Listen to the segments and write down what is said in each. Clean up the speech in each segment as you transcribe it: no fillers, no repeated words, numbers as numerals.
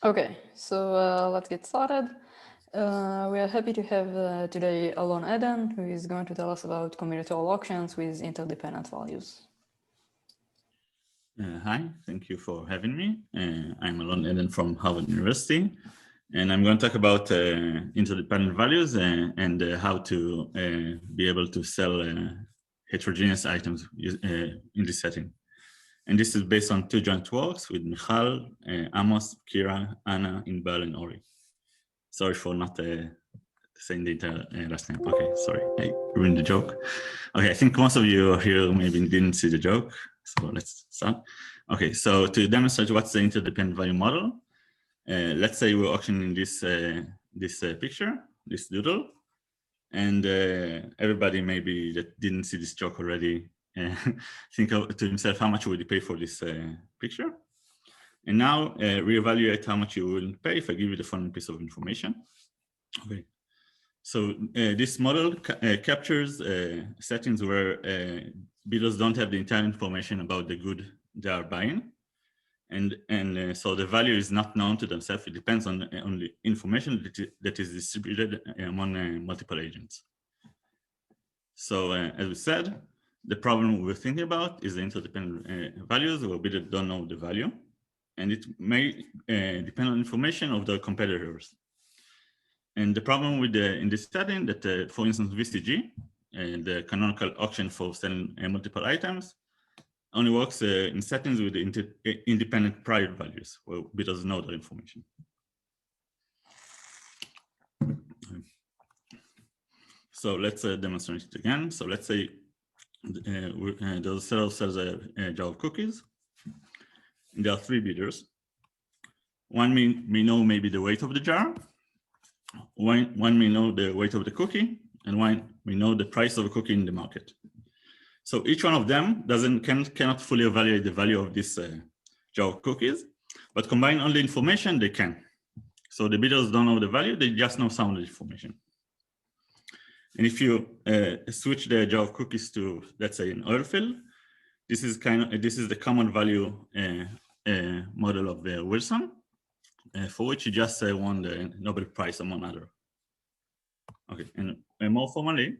Okay, so let's get started. We are happy to have today Alon, who is going to tell us about combinatorial auctions with interdependent values. Hi, thank you for having me. I'm Alon from Harvard University, and I'm going to talk about interdependent values and how to be able to sell heterogeneous items in this setting. And this is based on two joint works with Michal, Amos, Kira, Anna, Inbal, and Ori. Sorry for not saying the entire last name. Okay, sorry, I ruined the joke. Okay, I think most of you here maybe didn't see the joke, so let's start. Okay, so to demonstrate what's the interdependent value model, let's say we're auctioning this picture, this doodle, and everybody maybe that didn't see this joke already think to himself how much would you pay for this picture, and now reevaluate how much you will pay if I give you the following piece of information. Okay, so this model captures settings where bidders don't have the entire information about the good they are buying, and so the value is not known to themselves. It depends on the information that is distributed among multiple agents. So as we said, the problem we're thinking about is the interdependent values where bidders don't know the value, and it may depend on information of the competitors. And the problem with in this setting that, for instance, VCG, the canonical auction for selling multiple items, only works in settings with independent private values, where bidders know that information. So let's demonstrate it again. So let's say the seller sells a jar of cookies. There are three bidders. One may know maybe the weight of the jar. One may know the weight of the cookie, and one may know the price of a cookie in the market. So each one of them cannot fully evaluate the value of this jar of cookies, but combine all the information they can. So the bidders don't know the value; they just know some of the information. And if you switch the jar of cookies to, let's say, an oil field, this is the common value model of Wilson, for which you just won the Nobel Prize among others. Okay, and more formally,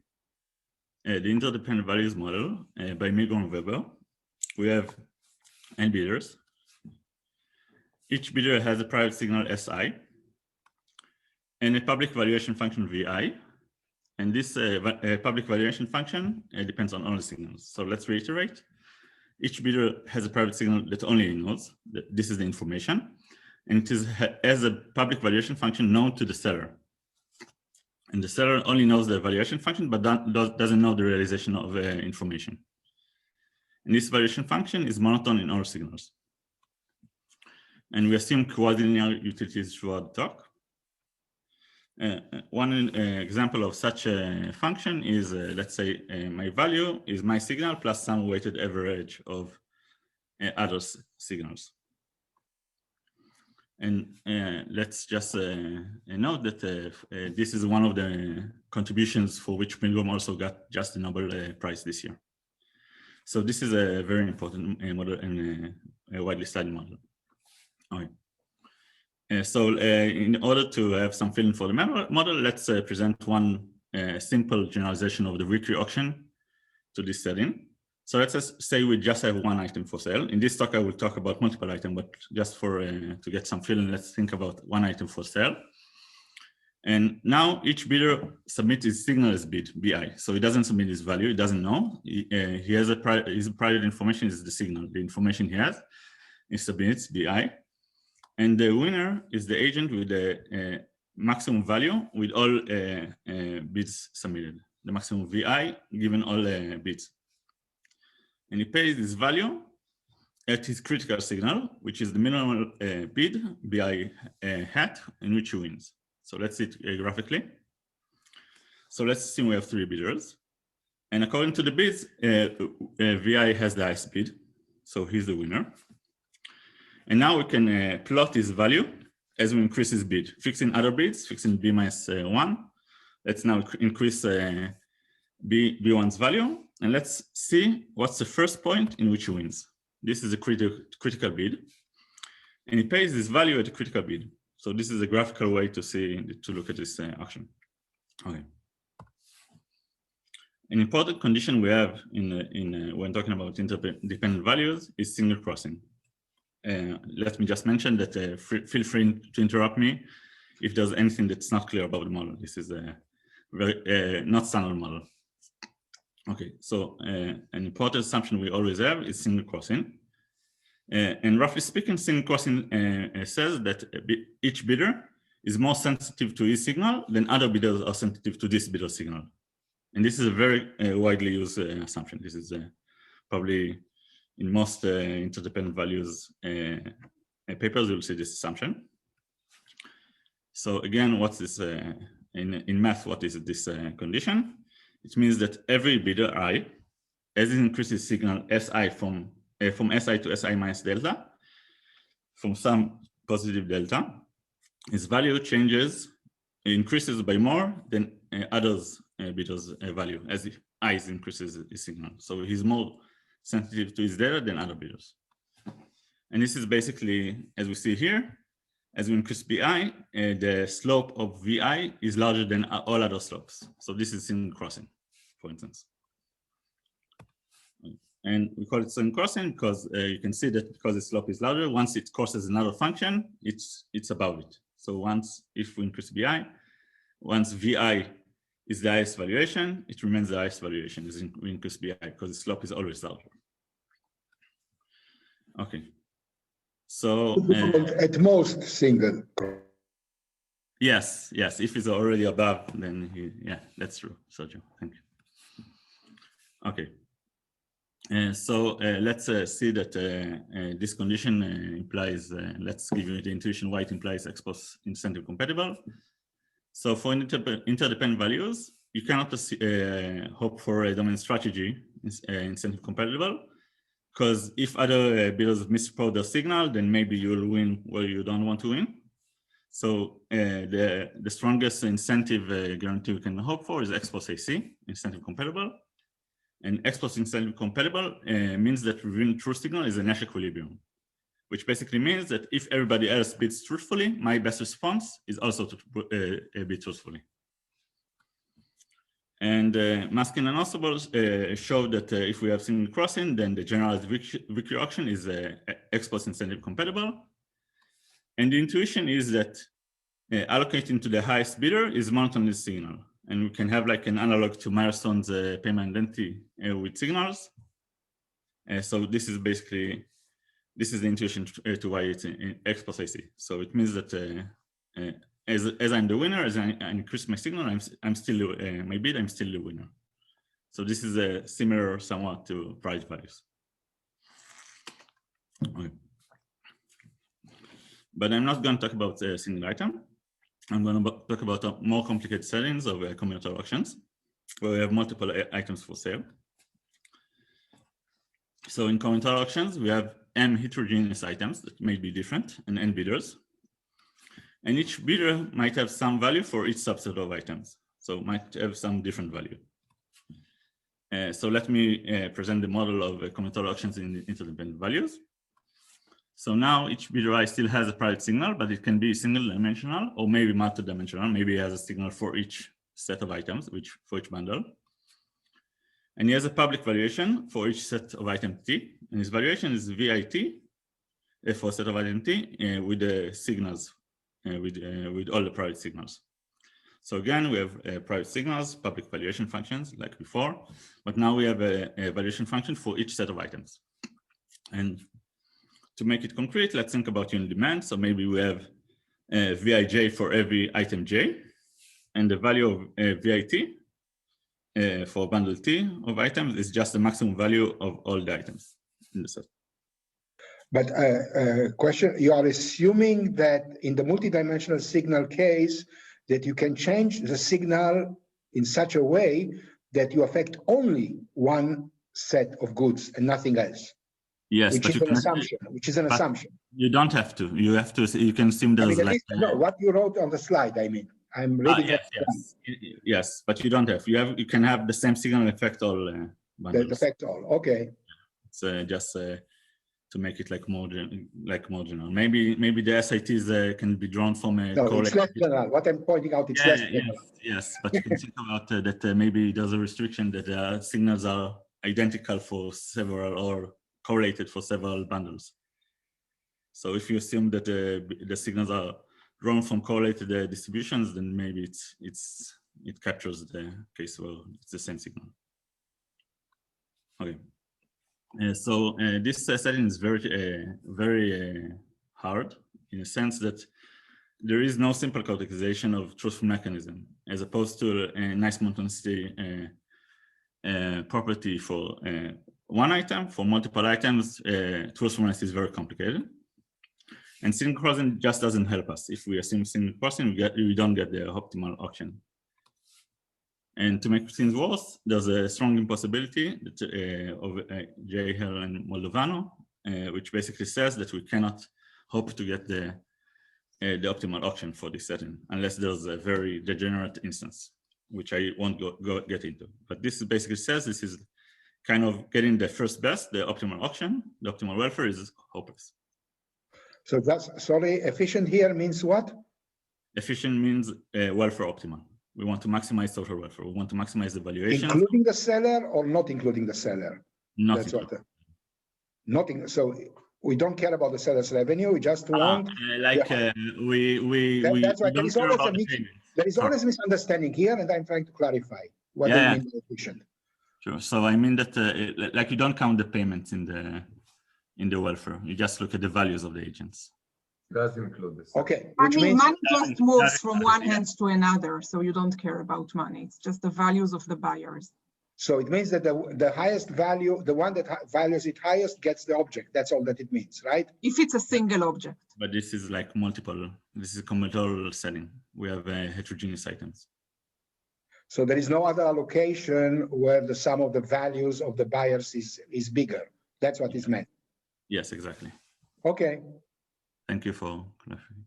the interdependent values model by Milgram and Weber, we have n bidders. Each bidder has a private signal Si and a public valuation function Vi. And this public valuation function depends on all the signals. So let's reiterate. Each bidder has a private signal that only knows that this is the information, and it has a public valuation function known to the seller. And the seller only knows the valuation function, but doesn't know the realization of information. And this valuation function is monotone in all signals. And we assume quasi-linear utilities throughout the talk. One example of such a function is, let's say, my value is my signal plus some weighted average of other signals. And let's just note that this is one of the contributions for which Milgram also got just the Nobel Prize this year. So this is a very important model and a widely studied model. Okay. So in order to have some feeling for the model, let's present one simple generalization of the weekly auction to this setting. So let's just say we just have one item for sale. In this talk, I will talk about multiple items, but just for to get some feeling, let's think about one item for sale. And now each bidder submits his signal as bid, BI. So he doesn't submit his value, he doesn't know. He has his private information is the signal, the information he has. He submits BI. And the winner is the agent with the maximum value with all bids submitted, the maximum VI given all bids. And he pays this value at his critical signal, which is the minimal bid, BI hat, in which he wins. So let's see it graphically. So let's assume we have three bidders. And according to the bids, VI has the highest bid. So he's the winner. And now we can plot his value as we increase his bid, fixing other bids, fixing B minus 1. Let's now increase B1's value. And let's see what's the first point in which he wins. This is a critical bid. and he pays this value at a critical bid. So this is a graphical way to look at this action. Okay. An important condition we have when talking about interdependent values is single crossing. Let me just mention that feel free to interrupt me if there's anything that's not clear about the model. This is a very not standard model. Okay, so an important assumption we always have is single crossing. And roughly speaking, single crossing says that each bidder is more sensitive to his signal than other bidders are sensitive to this bidder signal. And this is a very widely used assumption. This is probably in most interdependent values papers, you'll see this assumption. So again, what's this, in math, what is this condition? It means that every bidder I, as it increases signal Si from Si to Si minus delta, from some positive delta, his value increases by more than others bidders value as I increases his signal. So he's more sensitive to his data than other bidders. And this is basically, as we see here, as we increase BI, the slope of VI is larger than all other slopes. So this is single crossing, for instance. And we call it single crossing because you can see that because the slope is larger, once it crosses another function, it's above it. So if we increase BI, once VI is the highest valuation, it remains the highest valuation as we increase BI because the slope is always larger. Okay. So at most single. Yes. If it's already above, then yeah, that's true. Sergio, thank you. Okay. So let's see that this condition implies, let's give you the intuition why it implies ex post incentive compatible. So for interdependent values, you cannot hope for a domain strategy incentive compatible, because if other bidders misquote their signal, then maybe you'll win where you don't want to win. So the strongest incentive guarantee we can hope for is ex post AC, incentive compatible. And ex post incentive compatible means that reviewing true signal is a Nash equilibrium, which basically means that if everybody else bids truthfully, my best response is also to bid truthfully. And Maskin and Oswald showed that if we have single crossing, then the generalized victory auction is ex post incentive compatible. And the intuition is that allocating to the highest bidder is monotonous signal. And we can have like an analog to Milestone's payment identity with signals. So this is basically, this is the intuition to why it's ex post AC. So it means that as I'm the winner, as I increase my signal, I'm still my bid, I'm still the winner. So this is similar somewhat to price values. Okay. But I'm not going to talk about a single item. I'm going to talk about more complicated settings of combinatorial auctions, where we have multiple items for sale. So in combinatorial auctions, we have M heterogeneous items that may be different and N bidders. And each bidder might have some value for each subset of items. So might have some different value. So let me present the model of combinatorial auctions in interdependent values. So now each bidder I still has a private signal, but it can be single dimensional or maybe multi-dimensional. Maybe it has a signal for each set of items, for each bundle. And he has a public valuation for each set of item T. And his valuation is VIT for a set of item T with the signals, with all the private signals. So again, we have private signals, public valuation functions like before, but now we have a valuation function for each set of items. And to make it concrete, let's think about unit demand. So maybe we have Vij for every item J, and the value of VIT for bundle T of items is just the maximum value of all the items in the set. But question, you are assuming that in the multidimensional signal case, that you can change the signal in such a way that you affect only one set of goods and nothing else. Yes, which is an assumption. You don't have to. You have to. You can assume there's no, what you wrote on the slide. I mean, I'm reading. Yes, but you don't have. You can have the same signal affect all. Affect all. Okay. It's just to make it like more general. Maybe the SITs can be drawn from a No, it's less general. What I'm pointing out, it's less general. Yes, but you can think about that maybe there's a restriction that signals are identical for several or correlated for several bundles. So if you assume that the signals are drawn from correlated distributions, then maybe it captures the case where it's the same signal. Okay. So this setting is very hard in a sense that there is no simple categorization of truthful mechanism, as opposed to a nice monotonicity property for one item. For multiple items, truthfulness is very complicated. And signal crossing just doesn't help us. If we assume signal crossing, we don't get the optimal auction. And to make things worse, there's a strong impossibility that, of Jehiel and Moldovanu, which basically says that we cannot hope to get the optimal auction for this setting unless there's a very degenerate instance, which I won't get into. But this basically says this is kind of getting the first best, the optimal auction. The optimal welfare is hopeless. So that's, sorry, efficient here means what? Efficient means welfare optimal. We want to maximize total welfare. We want to maximize the valuation. Including the seller or not including the seller? Not That's included. Nothing. So we don't care about the seller's revenue. We just want. That's why there is always always misunderstanding here, and I'm trying to clarify what I mean by efficient. Sure. So I mean that like you don't count the payments in the welfare. You just look at the values of the agents. Does include this. Okay. Money just moves from one hand to another, so you don't care about money. It's just the values of the buyers. So it means that the highest value, the one that values it highest, gets the object. That's all that it means, right? If it's a single object. But this is like multiple. This is a combinatorial setting. We have heterogeneous items. So there is no other allocation where the sum of the values of the buyers is bigger. That's what is meant. Yes, exactly. Okay. Thank you for clarifying.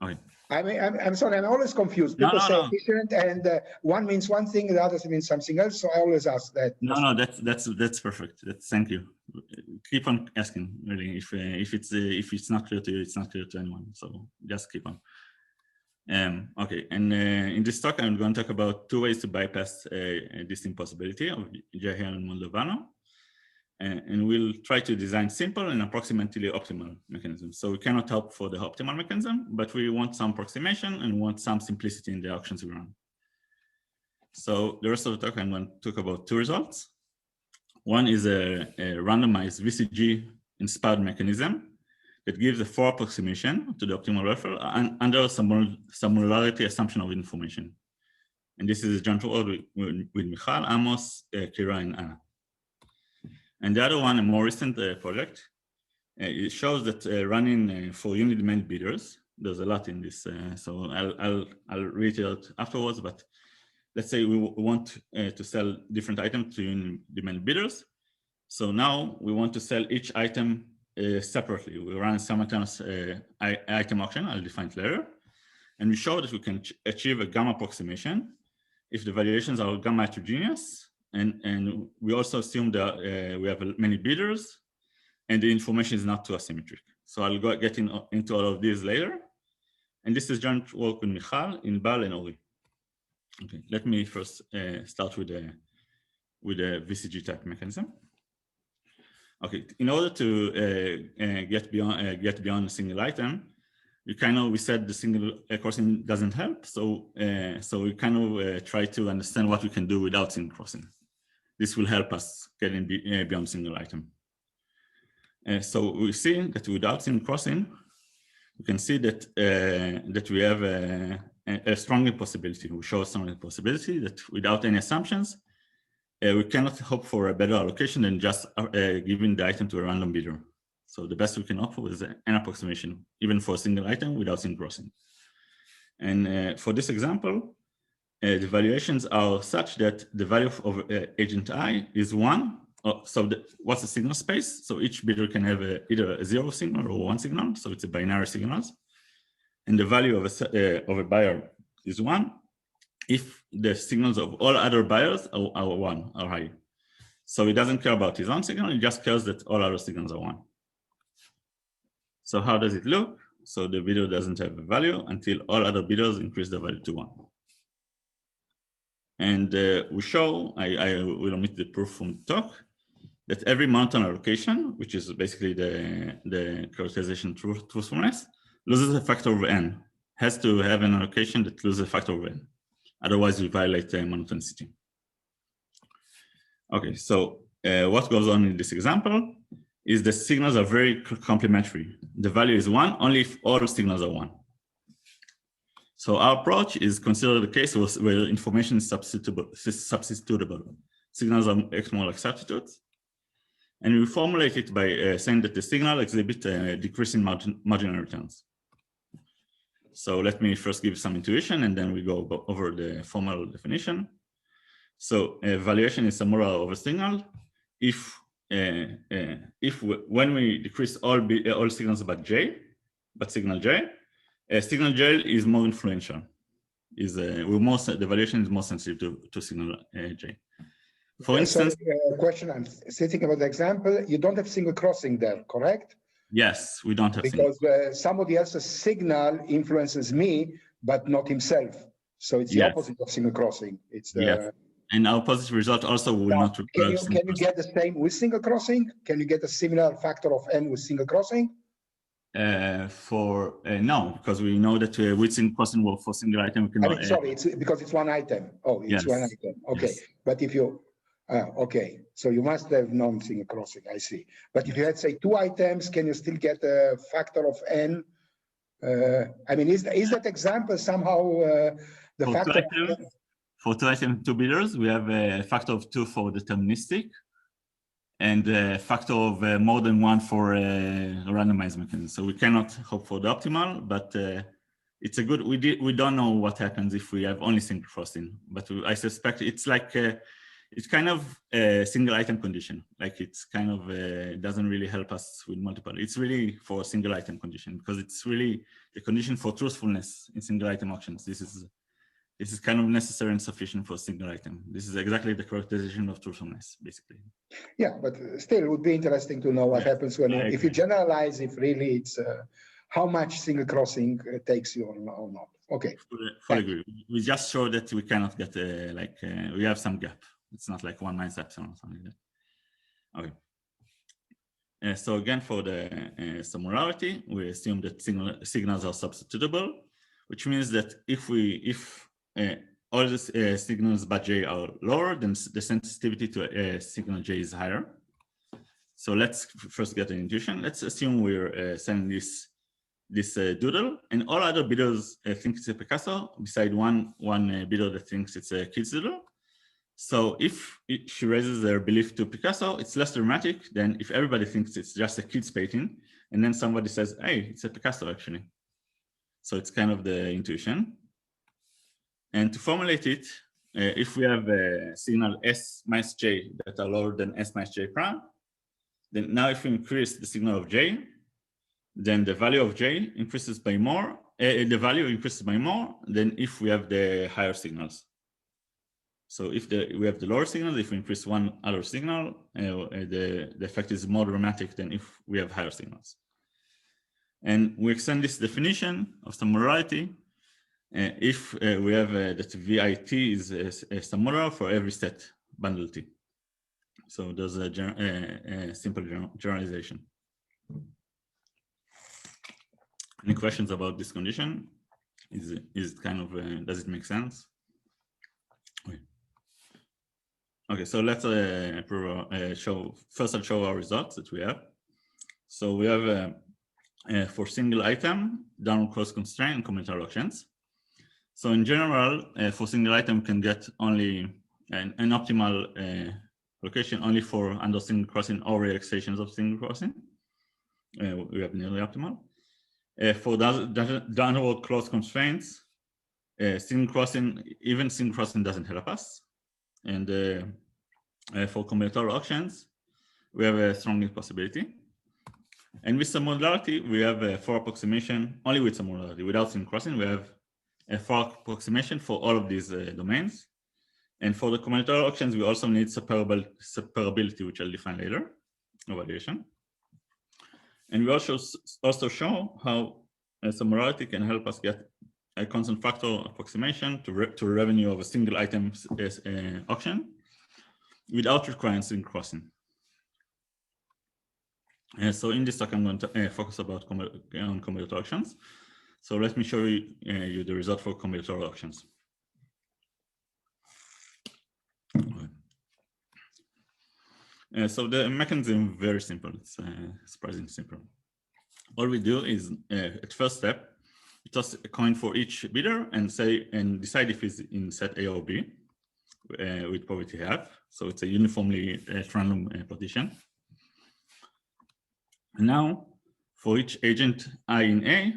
Okay. I'm sorry, I'm always confused. People say efficient, and one means one thing, the other means something else. So I always ask that. No, that's perfect. Thank you. Keep on asking. Really, if it's not clear to you, it's not clear to anyone. So just keep on. Okay, and in this talk, I'm going to talk about two ways to bypass this impossibility of Jehiel and Moldovanu. And we'll try to design simple and approximately optimal mechanisms. So we cannot help for the optimal mechanism, but we want some approximation and want some simplicity in the auctions we run. So the rest of the talk, I'm going to talk about two results. One is a randomized VCG inspired mechanism that gives a full approximation to the optimal welfare under a similarity assumption of information. And this is joint work with Michal, Amos, Kira, and Anna. And the other one, a more recent project, it shows that running for unit demand bidders, there's a lot in this, so I'll read it out afterwards, but let's say we want to sell different items to unit demand bidders. So now we want to sell each item separately. We run a simultaneous item auction, I'll define it later. And we show that we can achieve a gamma approximation if the valuations are gamma heterogeneous. And we also assume that we have many bidders and the information is not too asymmetric. So I'll get into all of these later. And this is joint work with Michal, Inbal, and Ori. Okay, let me first start with a VCG type mechanism. Okay, in order to get beyond a single item, we said the single crossing doesn't help. So we kind of try to understand what we can do without single crossing. This will help us getting beyond single item. So we see that without single crossing, we can see that that we have a strong impossibility. We show a strong impossibility that without any assumptions, we cannot hope for a better allocation than just giving the item to a random bidder. So the best we can offer is an approximation, even for a single item without single crossing. And for this example, the valuations are such that the value of agent I is 1. So what's the signal space? So each bidder can have either a 0 signal or 1 signal. So it's a binary signals. And the value of a buyer is 1 if the signals of all other buyers are high. So he doesn't care about his own signal. He just cares that all other signals are 1. So how does it look? So the bidder doesn't have a value until all other bidders increase the value to 1. And we show, I will omit the proof from the talk, that every mountain allocation, which is basically the characterization truthfulness, loses a factor of n, has to have an allocation that loses a factor of n. Otherwise, we violate monotonicity. Okay, so what goes on in this example is the signals are very complementary. The value is 1 only if all signals are 1. So our approach is consider the case where information is substitutable. Signals are more like substitutes. And we formulate it by saying that the signal exhibits decreasing marginal returns. So let me first give some intuition and then we go over the formal definition. So valuation is a moral of a signal when we decrease all signals but signal J, signal J is more influential. The valuation is more sensitive to signal J. For instance, question, I'm thinking about the example. You don't have single crossing there, correct? Yes, we don't have because somebody else's signal influences me, but not himself. So it's the opposite of single crossing. It's the and our positive result also will not require. Can you get the same with single crossing? Can you get a similar factor of n with single crossing? No, because we know that with single crossing, well, for single item, we cannot. Sorry, it's because it's one item. Oh, it's one item. Okay, but if you okay, so you must have non-single crossing. I see. But if you had say 2 items, can you still get a factor of n? I mean, is that example somehow the factor? For 2 items, 2 bidders, we have a factor of 2 for deterministic, and a factor of more than 1 for a randomized mechanism. So we cannot hope for the optimal, but it's a good. We don't know what happens if we have only single crossing, but I suspect it's like it's kind of a single item condition. Like it's kind of doesn't really help us with multiple. It's really for a single item condition because it's really the condition for truthfulness in single item auctions. This is kind of necessary and sufficient for a single item. This is exactly the characterization of truthfulness, basically. Yeah, but still, it would be interesting to know what happens when if you generalize, if really it's how much single crossing takes you or not. Okay. Fully agree. We just show that we cannot get we have some gap. It's not like 1 minus epsilon or something like that. Okay. So again, for the similarity, we assume that signals are substitutable, which means that if all the signals but J are lower, then the sensitivity to signal J is higher. So let's first get an intuition. Let's assume we're sending this doodle, and all other bidders think it's a Picasso, beside one bidder that thinks it's a kid's doodle. So if she raises their belief to Picasso, it's less dramatic than if everybody thinks it's just a kid's painting, and then somebody says, hey, it's a Picasso actually. So it's kind of the intuition. And to formulate it, if we have a signal S minus J that are lower than S minus J prime, then now if we increase the signal of J, then the value of J increases by more, the value increases by more than if we have the higher signals. So if we have the lower signals, if we increase one other signal, the effect is more dramatic than if we have higher signals. And we extend this definition of similarity if we have that VIT is a similar for every set bundle T. So there's a simple generalization. Any questions about this condition? Is it kind of, does it make sense? Okay, so let's first I'll show our results that we have. So we have for single item, downward cross constraint and combinatorial auctions. So in general, for single item, we can get only an optimal location only for under single crossing or relaxations of single crossing. We have nearly optimal. For downward cross constraints, single crossing, even single crossing doesn't help us. And for combinatorial auctions, we have a strong impossibility. And with similarity, we have for approximation, only with similarity, without single crossing, we have a for approximation for all of these domains. And for the combinatorial auctions, we also need separability, which I'll define later, evaluation. And we also show how similarity can help us get a constant factor approximation to revenue of a single item auction without requiring string crossing. So in this talk, I'm going to focus on combinatorial auctions. So let me show you the result for combinatorial auctions. So the mechanism is very simple. It's surprisingly simple. All we do is at first step, we toss a coin for each bidder and decide if it's in set A or B with probability half. So it's a uniformly random partition. And now for each agent I in A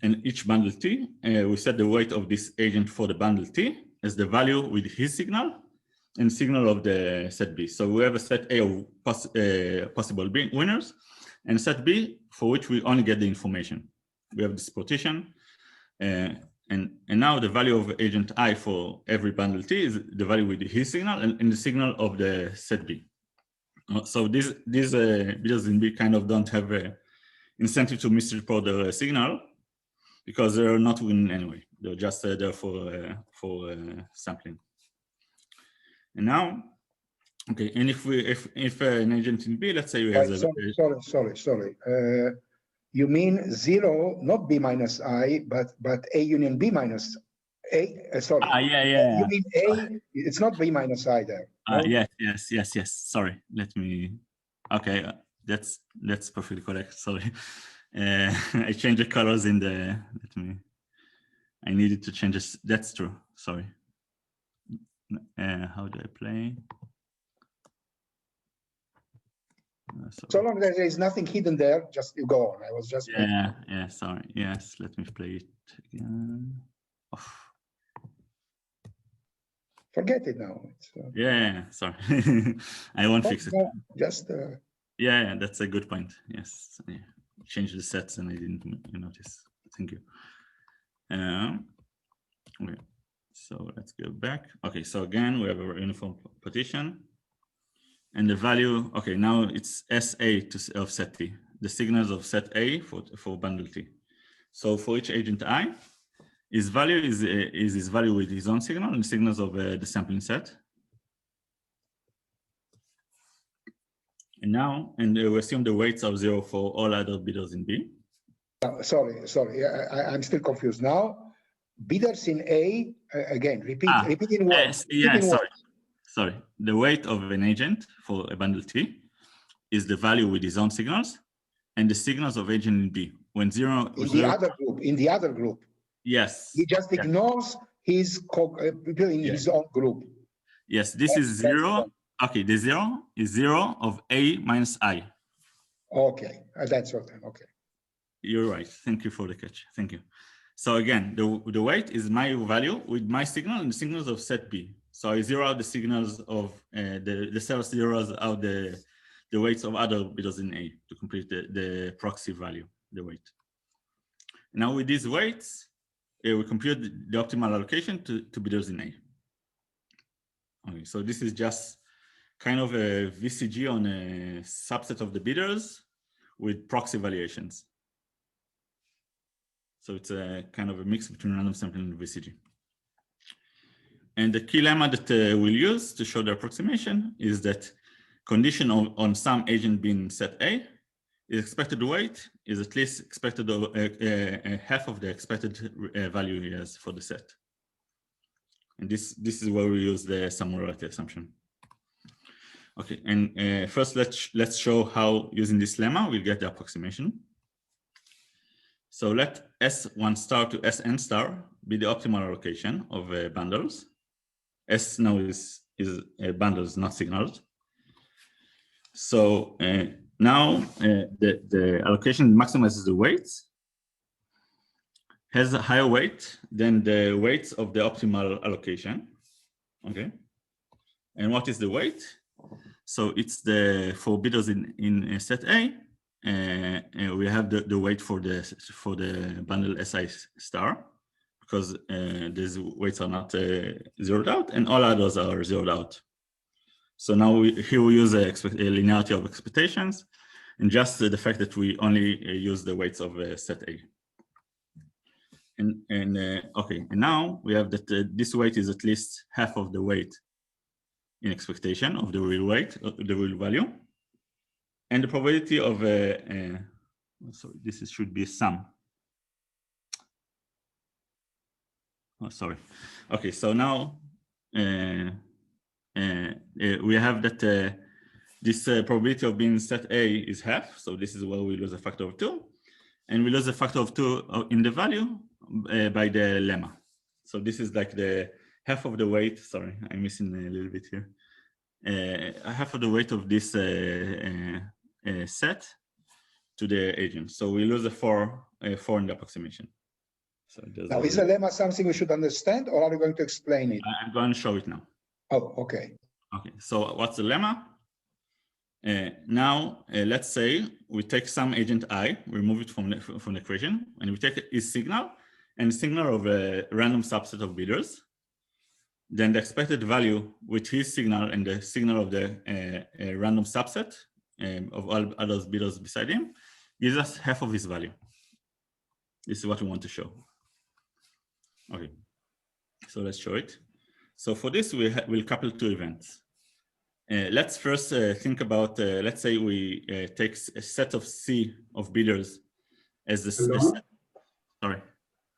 and each bundle T, we set the weight of this agent for the bundle T as the value with his signal and signal of the set B. So we have a set A of possible winners and set B for which we only get the information. We have this partition, and now the value of agent I for every bundle T is the value with his signal and the signal of the set B. So these bidders in B kind of don't have an incentive to misreport their signal because they're not winning anyway. They're just there for sampling. And now, okay, and if an agent in B, let's say we have sorry. You mean 0, not B minus I, but A union B minus A. Sorry. Yeah. You mean A? It's not B minus I there. No? Yes. Sorry. Let me. Okay, that's perfectly correct. Sorry, I changed the colors in the. I needed to change this. That's true. Sorry. How do I play? So long as there is nothing hidden there, just you go on. I was just. Yeah. Sorry. Yes. Let me play it again. Oh. Forget it now. Yeah. Sorry. I won't fix it. Just. Yeah. That's a good point. Yes. Yeah. Change the sets and I didn't notice. Thank you. Okay. So let's go back. Okay, so again, we have a uniform partition. And the value, okay, now it's SA of set T, the signals of set A for bundle T. So for each agent I, his value is his value with his own signal and signals of the sampling set. And now, we assume the weights are 0 for all other bidders in B. Sorry, I'm still confused now. Bidders in A, again, repeating words. Sorry. The weight of an agent for a bundle T is the value with his own signals and the signals of agent in B. When 0 in the other group. Yes. He just ignores his people in his own group. Yes, this is 0. Okay, the 0 is 0 of A minus I. Okay, that's what. Okay. You're right. Thank you for the catch. Thank you. So again, the weight is my value with my signal and the signals of set B. So I zero out the signals of the cell zeros out the weights of other bidders in A to complete the proxy value, the weight. Now with these weights, we compute the optimal allocation to bidders in A. Okay, so this is just kind of a VCG on a subset of the bidders with proxy valuations. So it's a kind of a mix between random sampling and VCG. And the key lemma that we'll use to show the approximation is that condition on some agent being set A is expected weight is at least expected half of the expected value he has for the set. And this is where we use the similarity assumption. Okay, and first let's show how using this lemma we'll get the approximation. So let S1 star to Sn star be the optimal allocation of bundles. S now is bundles, not signals. So now the allocation maximizes the weights, has a higher weight than the weights of the optimal allocation. Okay. And what is the weight? So it's for bidders in set A, we have the weight for the bundle Si star, because these weights are not zeroed out and all others are zeroed out. So now here we use a linearity of expectations, and just the fact that we only use the weights of set A. Okay, and now we have that this weight is at least half of the weight in expectation of the real weight, the real value, and the probability of sorry, this should be sum. Oh, sorry. Okay, so now we have that this probability of being set A is half, so this is where we lose a factor of 2, and we lose a factor of 2 in the value by the lemma. So this is like the half of the weight. Sorry, I'm missing a little bit here. Half of the weight of this set to the agent. So we lose a 4 in the approximation. So now, is the lemma something we should understand, or are you going to explain it? I'm going to show it now. Oh, okay. Okay, so what's the lemma? Now, let's say we take some agent I, remove it from the equation, and we take its signal and signal of a random subset of bidders. Then the expected value with his signal and the signal of the random subset of all other bidders beside him gives us half of his value. This is what we want to show. Okay, so let's show it. So for this, we'll couple 2 events. Let's first think about, let's say we take a set of C of bidders as the set. Sorry.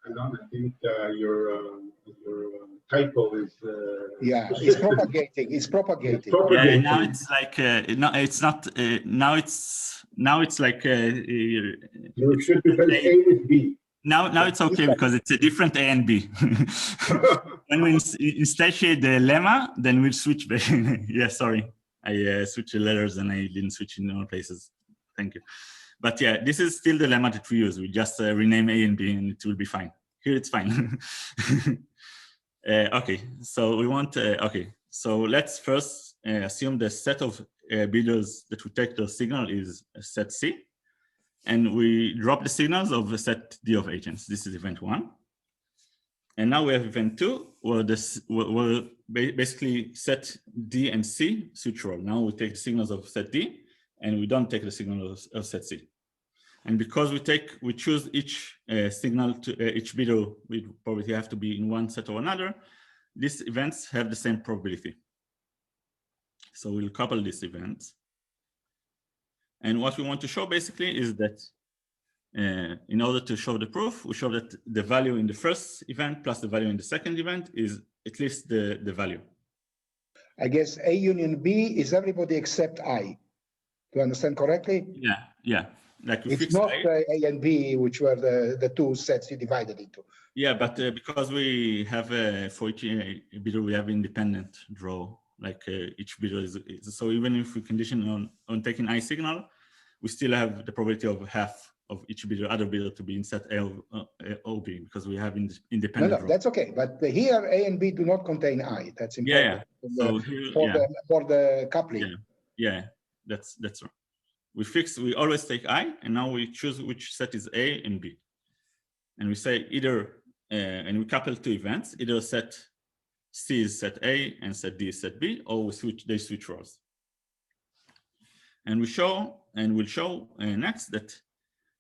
Alon, I think your typo is. Yeah, it's propagating. It's propagating. Yeah, now it's like no, it's not. Now it's like you should be A with B. Now it's okay because it's a different A and B. When we instantiate the lemma, then we'll switch back. Yeah, sorry, I switched the letters and I didn't switch in all places. Thank you. But yeah, this is still the lemma that we use. We just rename A and B and it will be fine. Here it's fine. Okay, so we want, okay, so let's first assume the set of bidders that we take the signal is set C. And we drop the signals of the set D of agents. This is event 1. And now we have event 2, where where basically set D and C switch role. Now we take the signals of set D, and we don't take the signal of set C. And because we choose each signal to each bidder with probability have to be in one set or another, these events have the same probability. So we'll couple these events. And what we want to show basically is that in order to show the proof, we show that the value in the first event plus the value in the second event is at least the value. I guess A union B is everybody except I. Do you understand correctly? Yeah. Like it's not A and B, which were the 2 sets you divided into. Yeah, but because we have for each bidder, we have independent draw. Like each bidder is so even if we condition on taking I signal, we still have the probability of half of each bidder, other bidder to be in set A or B because we have independent. No, that's okay. But here A and B do not contain I. That's important. Yeah. So here, for the coupling. Yeah, that's right. We always take I, and now we choose which set is A and B, and we say either and we couple 2 events, either set C is set A and set D is set B, or they switch roles. And we'll show next that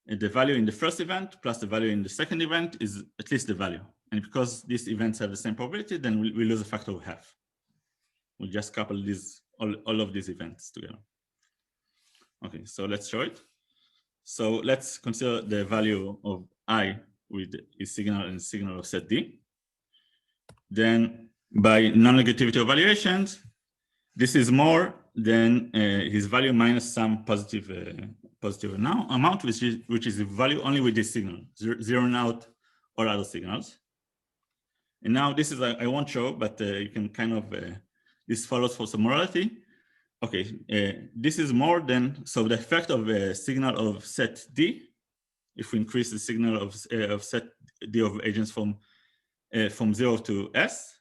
the value in the first event plus the value in the second event is at least the value. And because these events have the same probability, then we lose a factor of half. We'll just couple all of these events together. Okay, so let's show it. So let's consider the value of I with its signal and signal of set D. Then by non-negativity of valuations, this is more than his value minus some positive amount, which is the value only with this signal, zeroing out all other signals. And now this is I won't show, but you can kind of this follows for some morality. Okay, this is more than so the effect of a signal of set D. If we increase the signal of set D of agents from 0 to S,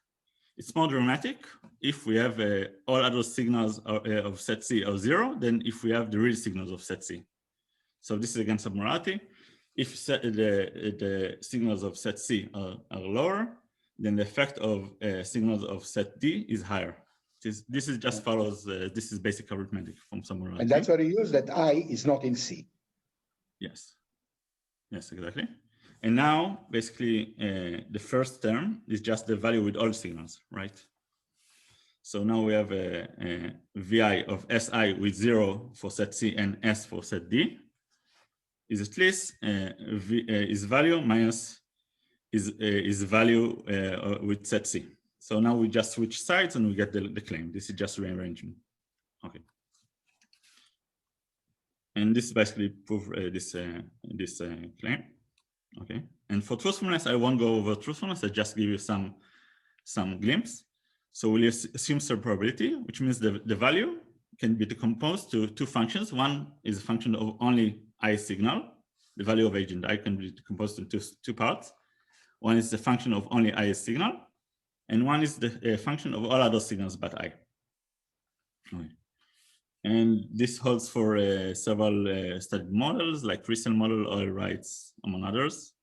it's more dramatic if we have all other signals of set C are 0 than if we have the real signals of set C. So this is against submorality. If the signals of set C are lower, then the effect of signals of set D is higher. This is just follows, this is basic arithmetic from somewhere else. And that's what you use, that I is not in C. Yes. Yes, exactly. And now, basically, the first term is just the value with all signals, right? So now we have a VI of SI with 0 for set C and S for set D. Is at least is value minus is value with set C. So now we just switch sides and we get the claim. This is just rearrangement. Okay. And this basically proves this claim. Okay. And for truthfulness, I won't go over truthfulness. I just give you some glimpse. So we'll assume probability, which means the value can be decomposed to two functions. One is a function of only I signal. The value of agent I can be decomposed into two parts. One is the function of only I signal, and one is the function of all other signals but I. Okay. And this holds for several studied models like resale model, oil rights, among others.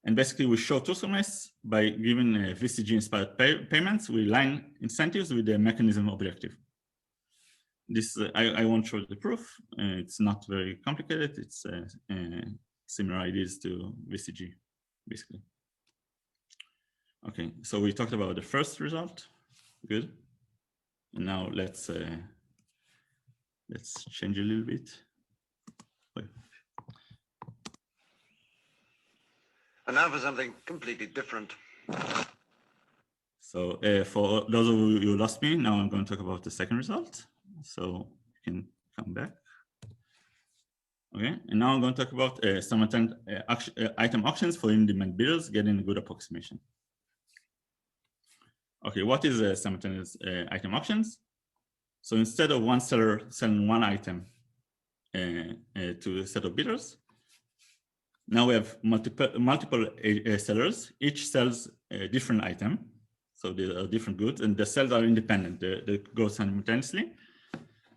And basically we show truthfulness by giving VCG-inspired payments. We align incentives with the mechanism objective. This, I won't show the proof. It's not very complicated. It's similar ideas to VCG, basically. Okay, so we talked about the first result. Good. And now let's change a little bit. Wait. And now for something completely different. So for those of you who lost me, now I'm going to talk about the second result. So you can come back. Okay, and now I'm going to talk about simultaneous item auctions for in-demand bidders getting a good approximation. Okay, what is simultaneous item auctions? So instead of one seller selling one item to a set of bidders, now we have multiple sellers. Each sells a different item. So there are different goods, and the sales are independent. They go simultaneously.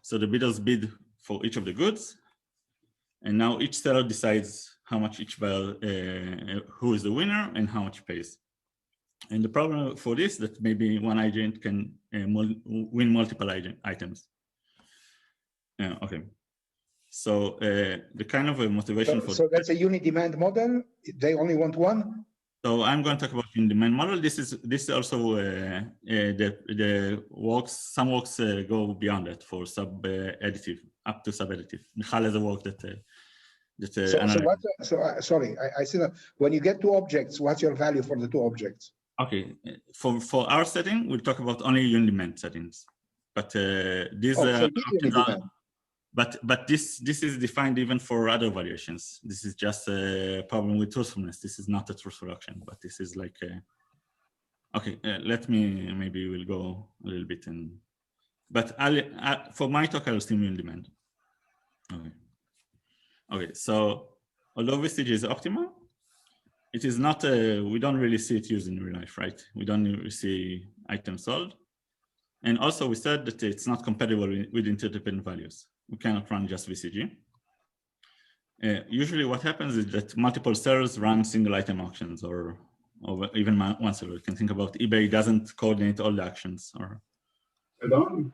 So the bidders bid for each of the goods, and now each seller decides how much each buyer, who is the winner, and how much pays. And the problem for this that maybe one agent can win multiple items. Okay. So the kind of a motivation for so that's a unit-demand model. They only want one. So I'm going to talk about in-demand model. This is also the works. Some works go beyond that for sub-additive, up to sub-additive. Jehiel is a work that sorry, I see that when you get two objects, what's your value for the two objects? Okay, for our setting, we'll talk about only unit-demand settings, but these but this is defined even for other valuations. This is just a problem with truthfulness. This is not a truthful auction, but this is like okay. Let me maybe we'll go a little bit in, but for my talk I'll assume unit-demand. Okay. Okay. So although VCG is optimal, it is not. We don't really see it used in real life, right? We don't really see items sold, and also we said that it's not compatible with interdependent values. We cannot run just VCG. Usually what happens is that multiple sellers run single item auctions or even one seller. You can think about eBay doesn't coordinate all the actions or. Alon?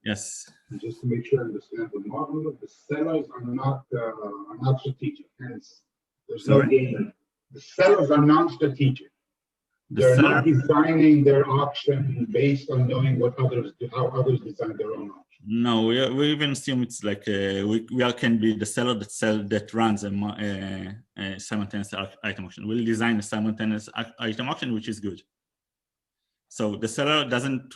Yes. Just to make sure I understand the model, the sellers are not strategic. Hence, there's no gain. The sellers are non-strategic. They're not designing their auction based on knowing what others do, how others design their own auction. No, we even assume it's like we can be the seller that runs a simultaneous item auction. We'll design a simultaneous item auction, which is good. So the seller doesn't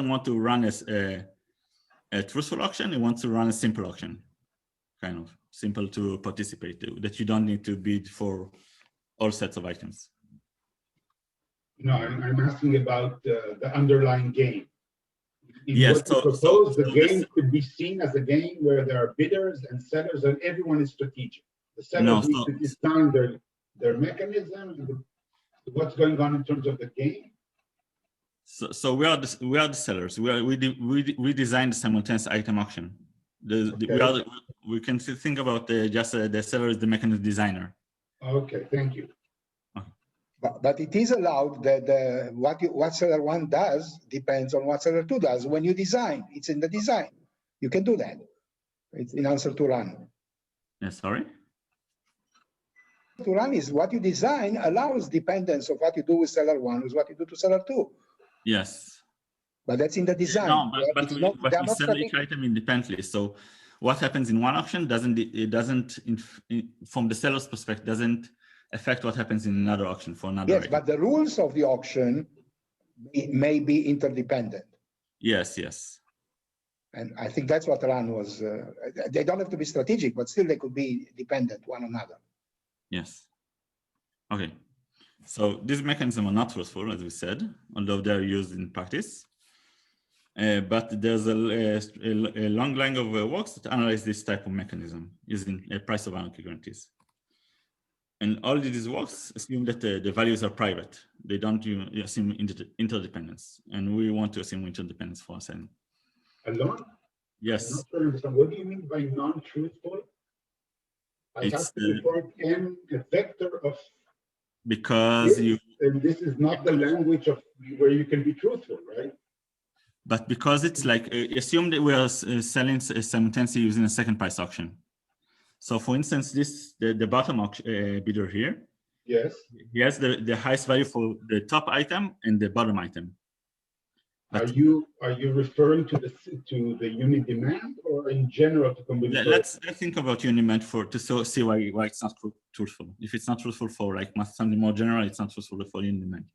want to run a truthful auction. He wants to run a simple auction, kind of simple to participate, that you don't need to bid for all sets of items. No, I'm asking about the underlying game. Yes, the game could be seen as a game where there are bidders and sellers and everyone is strategic. The sellers need to design their mechanism and what's going on in terms of the game. So we are the sellers. We design the simultaneous item auction. We can think about just the seller is the mechanism designer. Okay, thank you. But But it is allowed that what seller 1 does depends on what seller 2 does. When you design, it's in the design. You can do that. It's in answer to Ran. Sorry? To Ran is what you design allows dependence of what you do with seller 1 with what you do to seller 2. Yes. But that's in the design. No, but we sell strategic. each item independently. So what happens in one auction doesn't from the seller's perspective, doesn't affect what happens in another auction for another Yes, item. but the rules of the auction may be interdependent. Yes, yes. And I think that's what Ran was. They don't have to be strategic, but still they could be dependent one another. Yes. Okay. So these mechanisms are not truthful, as we said, although they're used in practice. But there's a long line of works that analyze this type of mechanism using price of anarchy guarantees. And all these works assume that the values are private. They don't assume interdependence. And we want to assume interdependence for us. Alon? Yes. I'm not sure I understand. What do you mean by non-truthful? I have to report M a vector of because this, and this is not the language of where you can be truthful, right? But because it's like, assume that we are selling simultaneously using a second price auction. So for instance, the bottom bidder here, yes, he has the highest value for the top item and the bottom item. But are you referring to the unit demand or in general to combinatorial? Let's think about unit demand to see why it's not truthful. If it's not truthful for like something more general, it's not truthful for unit demand.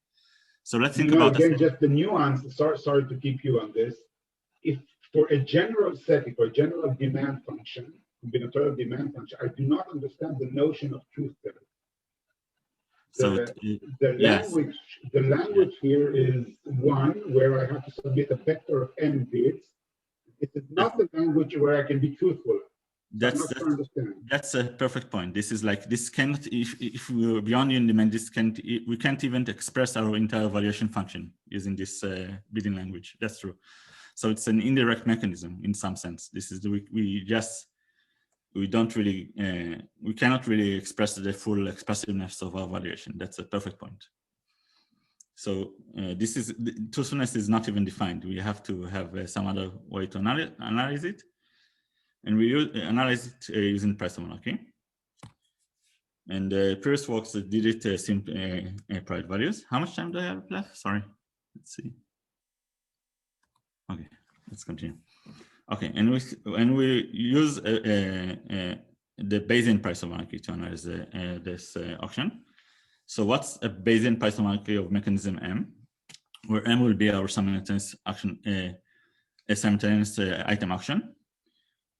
So let's think about again, just the nuance. Sorry to keep you on this. If for a general setting, for a general demand function, combinatorial demand function, I do not understand the notion of truth there. The language here is one where I have to submit a vector of n bids. It is not the language where I can be truthful. That's a perfect point. This is like, this cannot, if we're beyond unit demand, we can't even express our entire valuation function using this bidding language. That's true. So it's an indirect mechanism in some sense. This is we cannot really express the full expressiveness of our valuation. That's a perfect point. So truthfulness is not even defined. We have to have some other way to analyze it. And we analyze it using price of monarchy. And the previous works that did it simply private values. How much time do I have left? Sorry, let's see. Okay, let's continue. Okay, and we use the Bayesian price of monarchy to analyze this auction. So what's a Bayesian price of monarchy of mechanism M, where M will be our simultaneous auction, a simultaneous item auction.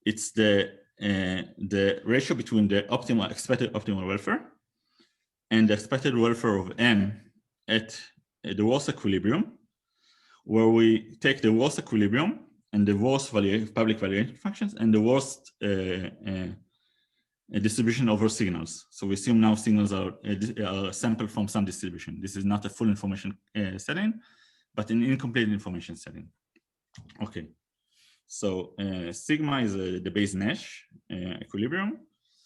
It's the ratio between the expected optimal welfare and the expected welfare of M at the worst equilibrium, where we take the worst equilibrium and the worst public valuation functions and the worst distribution over signals. So we assume now signals are sampled from some distribution. This is not a full information setting, but an incomplete information setting. Okay. So sigma is the base Nash equilibrium,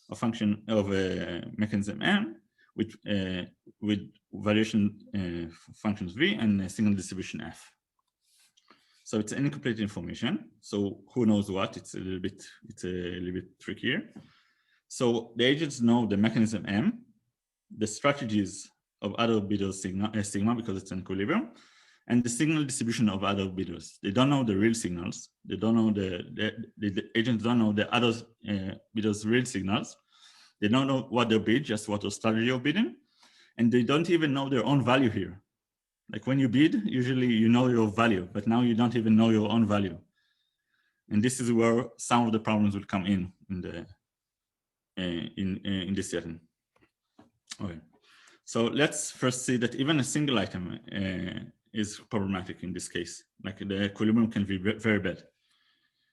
a function of a mechanism M with valuation functions V and a signal distribution F. So it's incomplete information. So who knows what? It's a little bit trickier. So the agents know the mechanism M, the strategies of other bidders sigma because it's an equilibrium, and the signal distribution of other bidders. They don't know the real signals. They don't know the agents don't know the other bidders' real signals. They don't know what they bid, just what the strategy of bidding, and they don't even know their own value here. Like when you bid, usually you know your value, but now you don't even know your own value. And this is where some of the problems will come in this setting. Okay, so let's first see that even a single item is problematic in this case. Like the equilibrium can be very bad.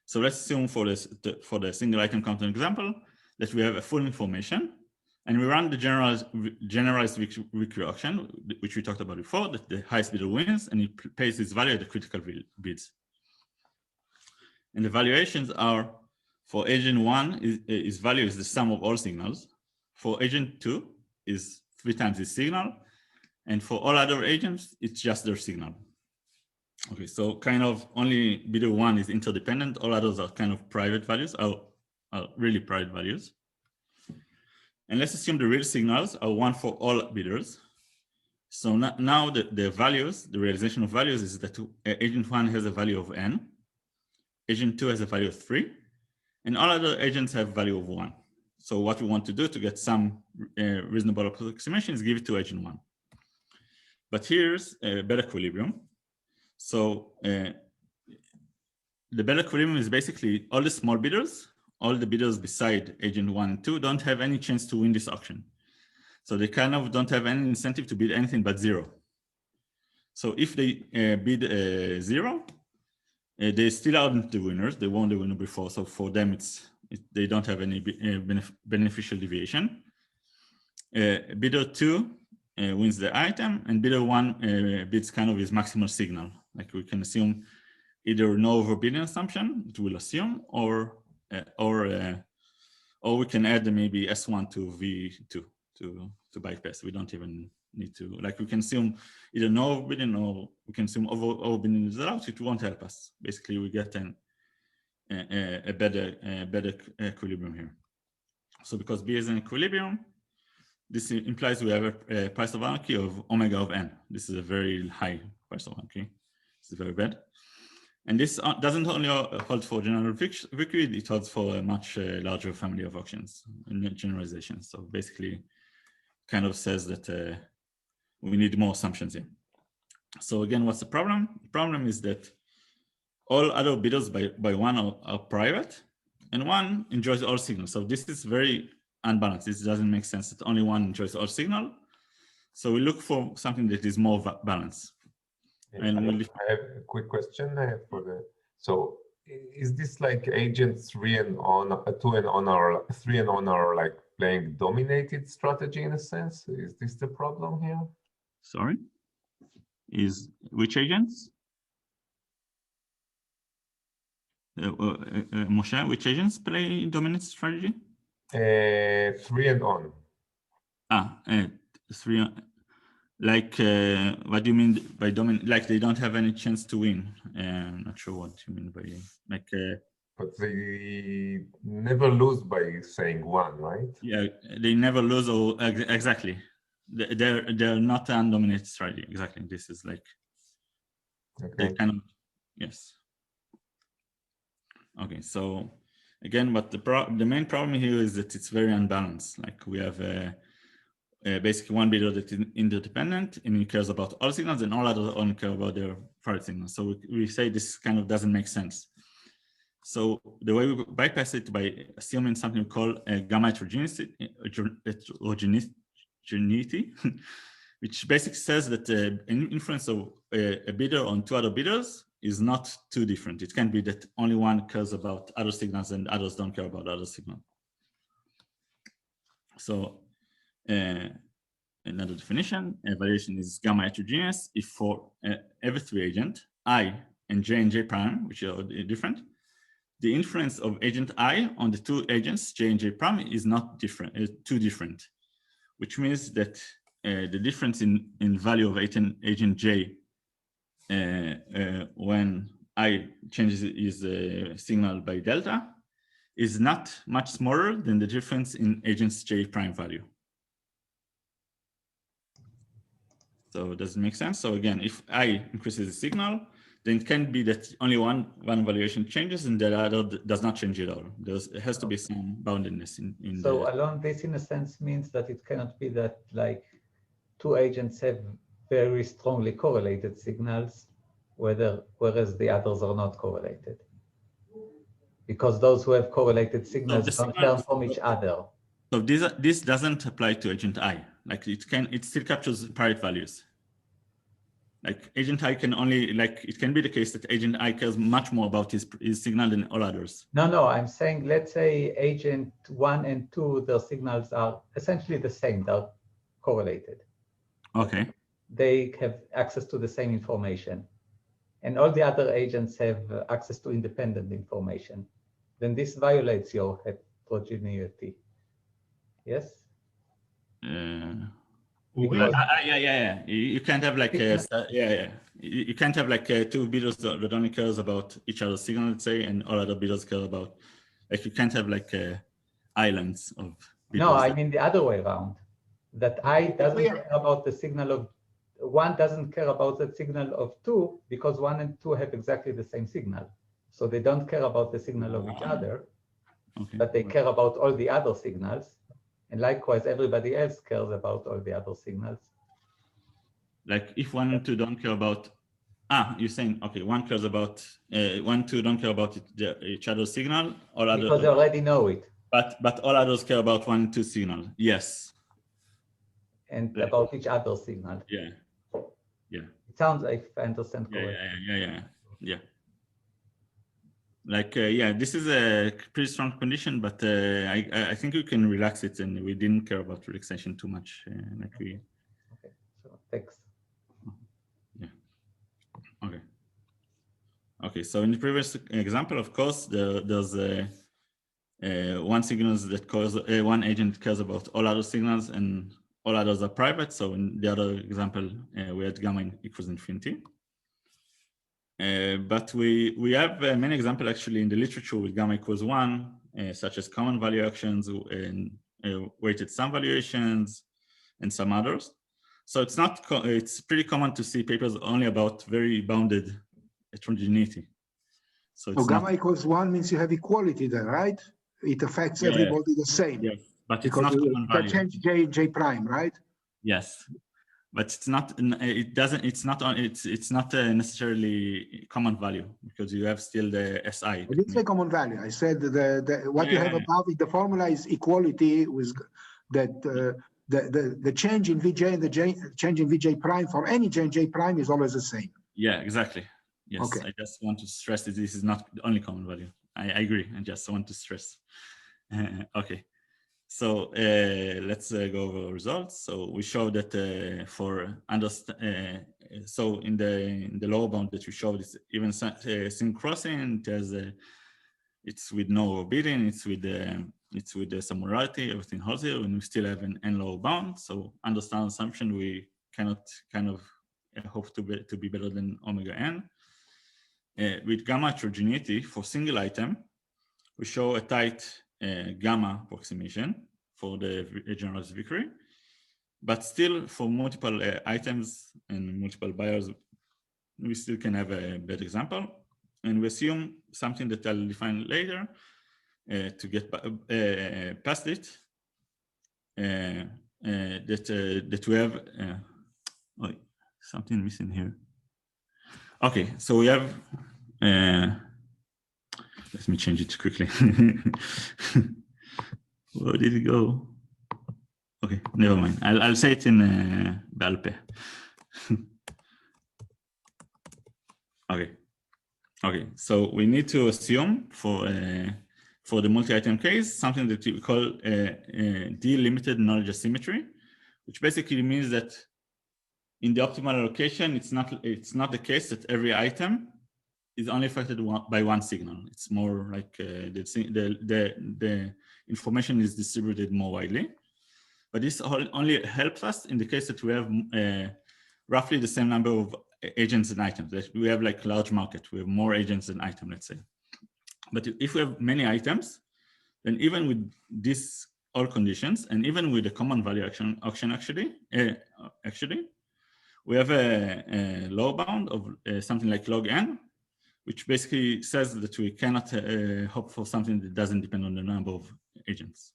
So let's assume for the single item counter example that we have a full information, and we run the generalized weekly auction, which we talked about before, that the highest bidder wins and it pays its value at the critical bids. And the valuations are, for agent 1, its value is the sum of all signals. For agent 2 is 3 times this signal, And for all other agents, it's just their signal. Okay, so kind of only bidder 1 is interdependent. All others are kind of private values, are really private values. And let's assume the real signals are 1 for all bidders. So now the values, the realization of values is that agent 1 has a value of n, agent 2 has a value of 3, and all other agents have value of 1. So what we want to do to get some reasonable approximation is give it to agent 1. But here's a beta equilibrium. So the beta equilibrium is basically all the small bidders, all the bidders beside agent 1 and 2 don't have any chance to win this auction. So they kind of don't have any incentive to bid anything but 0. So if they bid 0, they still aren't the winners. They won the winner before. So for them, they don't have any beneficial deviation. Bidder 2 wins the item, and bidder 1 bids kind of his maximal signal. Like we can assume either no overbidding assumption, it will assume, or we can add maybe S1 to V2 to bypass. We don't even need to, like we can assume either no overbidding or we can assume overbidding is allowed. It won't help us. Basically, we get a better equilibrium here. So because B is an equilibrium, this implies we have a price of anarchy of omega of n. This is a very high price of anarchy. This is very bad. And this doesn't only hold for general liquid, it holds for a much larger family of auctions in generalization. So basically, kind of says that we need more assumptions here. So again, what's the problem? The problem is that all other bidders by 1 are private, and 1 enjoys all signals. So this is very unbalanced. This doesn't make sense that only 1 enjoys all signal. So we look for something that is more balanced. And I have a quick question for the. So is this like agent 3 and on 2 and on are 3 and on are like playing dominated strategy in a sense? Is this the problem here? Sorry, is which agents? Moshe, which agents play dominant strategy? 3 and on. 3. Like, what do you mean by dominant? Like they don't have any chance to win. I'm not sure what you mean by like. But they never lose by saying 1, right? Yeah, they never lose. Or exactly, they're not an undominated strategy. Exactly, this is like. Okay. They kind of, yes. Okay, so again, but the main problem here is that it's very unbalanced. Like we have basically one bidder that is interdependent and he cares about all signals, and all others only care about their private signals. So we say this kind of doesn't make sense. So the way we bypass it by assuming something we call gamma heterogeneity, which basically says that an influence of a bidder on 2 other bidders is not too different. It can be that only 1 cares about other signals and others don't care about other signals. So another definition, valuation is gamma heterogeneous if for every 3 agent, I and J prime, which are different, the influence of agent I on the 2 agents, J and J prime, is not different, too different, which means that the difference in value of agent J when I changes his signal by delta is not much smaller than the difference in agent's J prime value. So does it make sense? So again, if I increases the signal, then it can be that only one valuation changes and the other does not change at all. It has to be some boundedness in so Alon, this in a sense means that it cannot be that like 2 agents have very strongly correlated signals, whereas the others are not correlated. Because those who have correlated signals don't learn from each other. So this doesn't apply to agent I. Like it still captures private values. Like agent I can only, like it can be the case that agent I cares much more about his signal than all others. No, I'm saying, let's say agent 1 and 2, their signals are essentially the same, they're correlated. Okay. They have access to the same information. And all the other agents have access to independent information. Then this violates your heterogeneity. Yes? Yeah. You can't have like you can't have like two bidders that only cares about each other's signal, let's say, and all other bidders care about, like, you can't have like islands of bidders. No, I mean the other way around. That I doesn't care about the signal of one, doesn't care about the signal of two, because one and two have exactly the same signal. So they don't care about the signal of each other, but they care about all the other signals. And likewise, everybody else cares about all the other signals. Like if one and two don't care about, you're saying, okay, one cares about, one, two don't care about each other's signal, all others. Because they already know it. But all others care about one and two signal, yes. And about each other's signal. Yeah. It sounds like, if I understand correctly. Yeah. Like, this is a pretty strong condition, but I think we can relax it, and we didn't care about relaxation too much. Okay, so thanks. Yeah. Okay. So in the previous example, of course, there's one signal that causes one agent cares about all other signals, and all others are private. So in the other example, we had gamma equals infinity. But we have many examples actually in the literature with gamma equals 1, such as common valuations and weighted sum valuations and some others. So it's pretty common to see papers only about very bounded heterogeneity. So gamma equals 1 means you have equality there, right? It affects everybody the same. Yes, but it's not common value. Change J prime, right? Yes. But it's not. It doesn't. It's not on. It's not necessarily common value, because you have still the SI. I didn't say common value. I said what you have above in the formula is equality with that. The change in Vj and the change in Vj prime for any change J prime is always the same. Yeah, exactly. Yes. Okay. I just want to stress that this is not the only common value. I agree. I just want to stress. Okay. So let's go over results. So we show that so in the lower bound that we showed, is even sin crossing. It's with no bidding. It's with some morality. Everything holds here, and we still have an n lower bound. So under standard assumption, we cannot kind of hope to be better than omega n. With gamma heterogeneity for single item, we show a tight gamma approximation for the generalized victory, but still for multiple items and multiple buyers, we still can have a bad example. And we assume something that I'll define later to get past it, that we have, something missing here. Okay, so we have, let me change it quickly. Where did it go? Okay, never mind. I'll say it in Balpe. Okay. So we need to assume for the multi-item case something that we call delimited knowledge asymmetry, which basically means that in the optimal allocation, it's not the case that every item is only affected by one signal. It's more like the information is distributed more widely. But this only helps us in the case that we have roughly the same number of agents and items. That we have like large market, we have more agents than items, let's say. But if we have many items, then even with these all conditions, and even with the common value auction actually, we have a lower bound of something like log n, which basically says that we cannot hope for something that doesn't depend on the number of agents.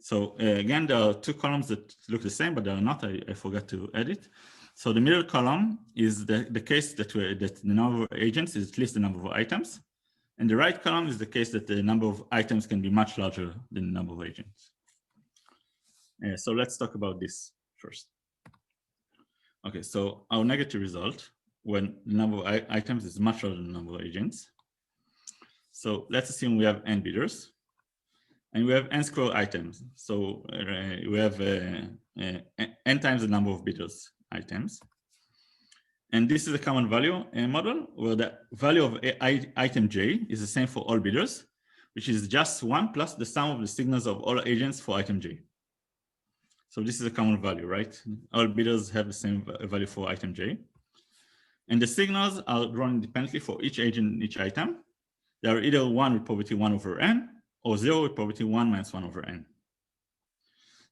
So again, there are two columns that look the same, but they are not. I forgot to edit. So the middle column is the case that the number of agents is at least the number of items. And the right column is the case that the number of items can be much larger than the number of agents. So let's talk about this first. Okay, so our negative result when the number of items is much larger than the number of agents. So let's assume we have n bidders and we have n square items. So we have n times the number of bidders items. And this is a common value model where the value of item j is the same for all bidders, which is just 1 plus the sum of the signals of all agents for item j. So this is a common value, right? All bidders have the same value for item J. And the signals are drawn independently for each agent in each item. They are either 1 with probability 1 over n, or 0 with probability 1 minus 1 over n.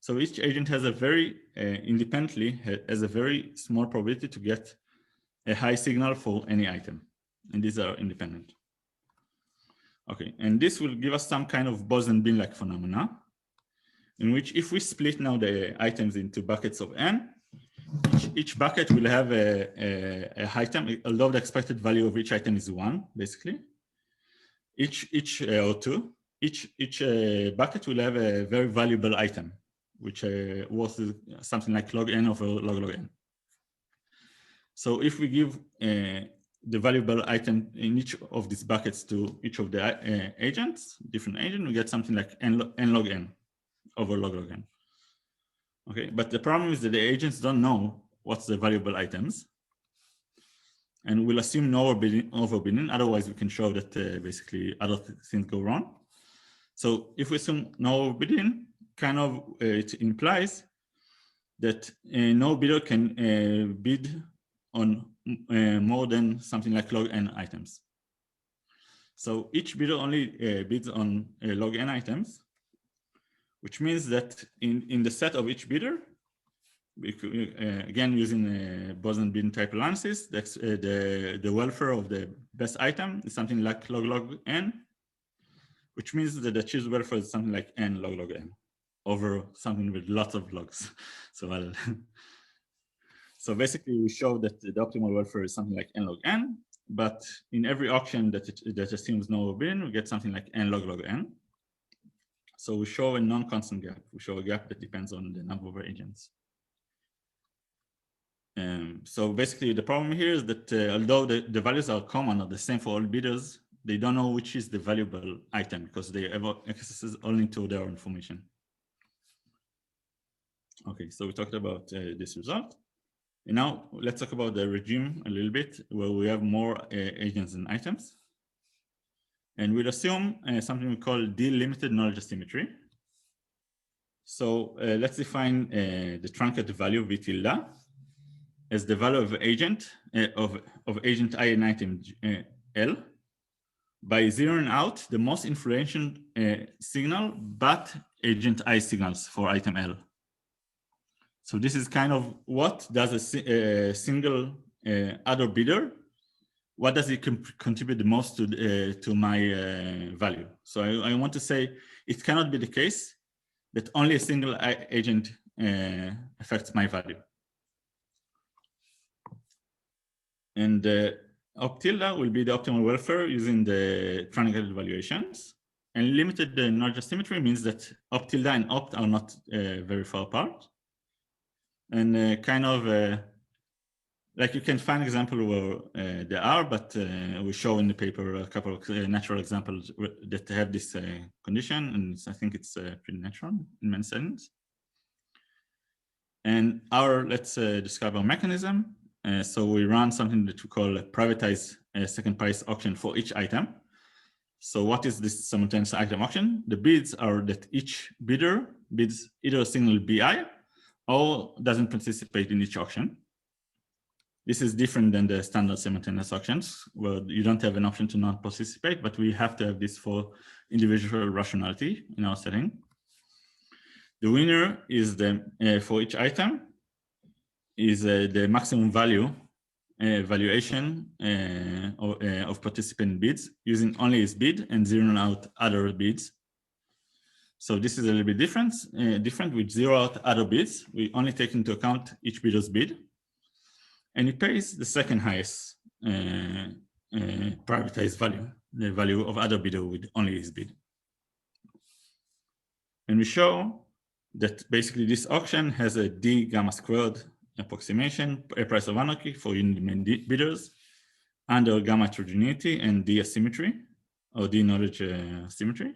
So each agent has a very, independently, has a very small probability to get a high signal for any item. And these are independent. Okay, and this will give us some kind of Bose-and-Bin-like phenomena, in which if we split now the items into buckets of n, each bucket will have a item, although the expected value of each item is 1, basically. Each bucket will have a very valuable item, which was something like log n over log n. So if we give the valuable item in each of these buckets to each of the agents, different agent, we get something like n log n over log n. Okay, but the problem is that the agents don't know what's the valuable items, and we'll assume no overbidding. Otherwise, we can show that basically other things go wrong. So if we assume no overbidding, kind of it implies that no bidder can bid on more than something like log n items. So each bidder only bids on log n items, which means that in the set of each bidder, we could, again using Bose-and-Bin type analysis, the welfare of the best item is something like log n, which means that the achieved welfare is something like n log n over something with lots of logs. So so basically we show that the optimal welfare is something like n log n, but in every auction that assumes no overbidding, we get something like n log n. So we show a non-constant gap. We show a gap that depends on the number of agents. So basically the problem here is that although the values are common or the same for all bidders, they don't know which is the valuable item because they have access only to their information. Okay, so we talked about this result. And now let's talk about the regime a little bit, where we have more agents than items. And we'll assume something we call delimited knowledge asymmetry. So let's define the truncated value V tilde as the value of agent of agent I and item L by zeroing out the most influential signal but agent I signals for item L. So this is kind of what does a single other bidder, what does it contribute the most to my value? So I want to say it cannot be the case that only a single agent affects my value. And op tilde will be the optimal welfare using the truncated valuations. And limited knowledge asymmetry means that op tilde and opt are not very far apart. And kind of like you can find example where they are, but we show in the paper a couple of natural examples that have this condition, and I think it's pretty natural in many settings. And let's describe our mechanism. So we run something that we call a privatized second price auction for each item. So what is this simultaneous item auction? The bids are that each bidder bids either a single BI or doesn't participate in each auction. This is different than the standard simultaneous auctions, where you don't have an option to not participate, but we have to have this for individual rationality in our setting. The winner is for each item is the maximum value valuation of participant bids using only his bid and zeroing out other bids. So this is a little bit different with zero out other bids. We only take into account each bidder's bid, and he pays the second highest privatized value, the value of other bidder with only his bid. And we show that basically this auction has a D gamma squared approximation, a price of anarchy for unit bidders under gamma heterogeneity and D asymmetry or D knowledge symmetry.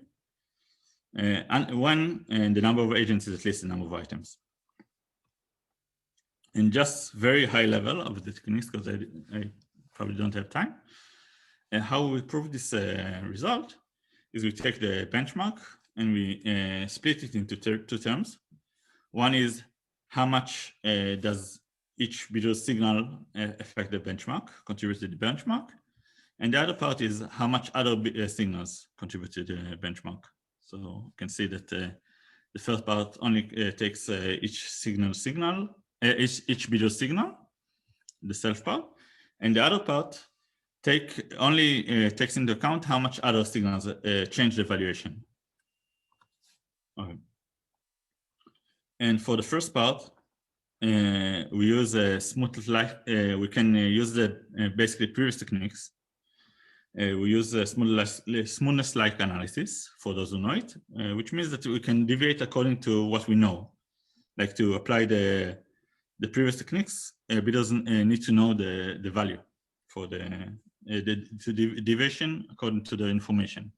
And when the number of agents is at least the number of items. And just very high level of the techniques, because I probably don't have time. And how we prove this result is we take the benchmark and we split it into two terms. One is how much does each bidder signal affect the benchmark, contribute to the benchmark. And the other part is how much other signals contribute to the benchmark. So you can see that the first part only takes each bidder signal, the self part, and the other part only takes into account how much other signals change the valuation. Okay. And for the first part, we use we can use the basically previous techniques. We use smoothness-like analysis for those who know it, which means that we can deviate according to what we know. Like to apply the previous techniques, bidders need to know the value for the deviation according to the information.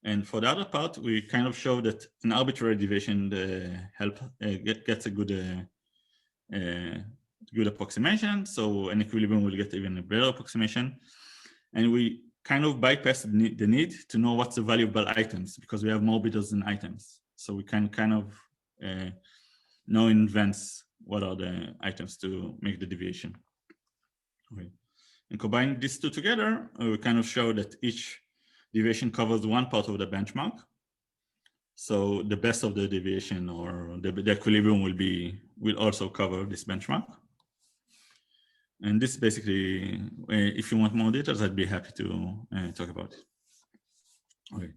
And for the other part, we kind of show that an arbitrary deviation gets a good approximation. So an equilibrium will get even a better approximation. And we kind of bypass the need to know what's the value of items because we have more bidders than items. So we can kind of know in advance what are the items to make the deviation. Okay. And combining these two together, we kind of show that each deviation covers one part of the benchmark. So the best of the deviation or the equilibrium will also cover this benchmark. And this basically, if you want more details, I'd be happy to talk about it. Okay.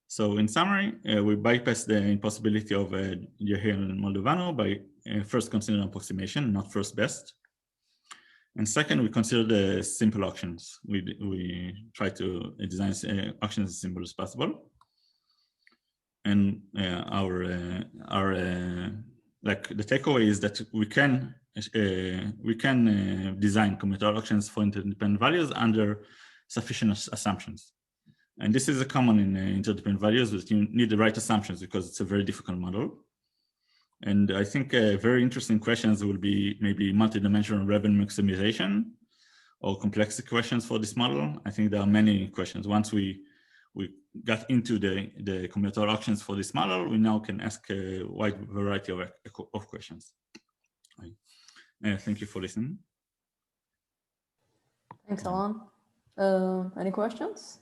So in summary, we bypass the impossibility of Jehiel and Moldovanu by first considering approximation, not first best. And second, we consider the simple auctions. We try to design auctions as simple as possible. And like the takeaway is that we can design combinatorial auctions for interdependent values under sufficient assumptions. And this is a common in interdependent values, that you need the right assumptions because it's a very difficult model. And I think very interesting questions will be maybe multidimensional revenue maximization or complexity questions for this model. I think there are many questions. Once we got into the combinatorial auctions for this model, we now can ask a wide variety of questions. Thank you for listening. Thanks, Alon. Any questions?